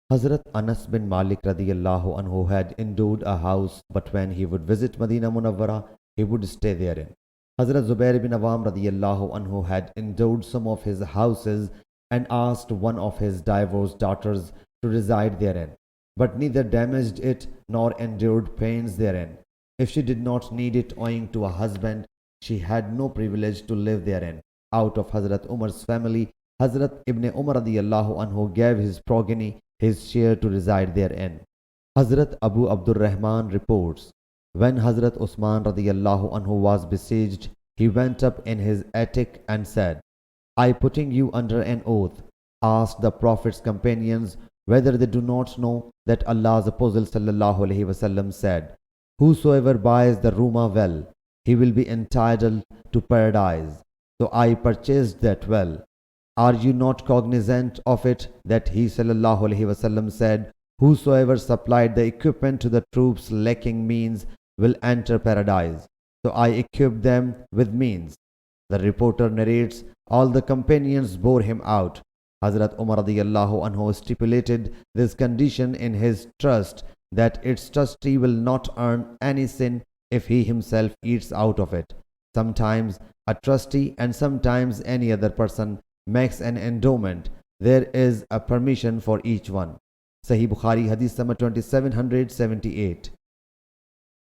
Hazrat Anas bin Malik radiyallahu anhu had endowed a house, but when he would visit Medina Munawwara, he would stay therein. Hazrat Zubair bin Awam radiyallahu anhu had endowed some of his houses and asked one of his divorced daughters to reside therein, but neither damaged it nor endured pains therein. If she did not need it owing to a husband, she had no privilege to live therein. Out of Hazrat Umar's family, Hazrat Ibn Umar radiyallahu anhu gave his progeny his share to reside therein. Hazrat Abu Abdul Rahman reports, when Hazrat Usman radiyallahu anhu was besieged, he went up in his attic and said, I putting you under an oath, asked the Prophet's companions whether they do not know that Allah's Apostle sallallahu alaihi wasallam said, whosoever buys the Ruma well, he will be entitled to paradise. So I purchased that well. Are you not cognizant of it that he sallallahu alaihi wasallam said, whosoever supplied the equipment to the troops lacking means will enter paradise. So I equipped them with means. The reporter narrates, all the companions bore him out. Hazrat Umar radiyallahu anhu stipulated this condition in his trust, that its trustee will not earn any sin if he himself eats out of it. Sometimes a trustee and sometimes any other person makes an endowment. There is a permission for each one. Sahih Bukhari Hadith number 2778.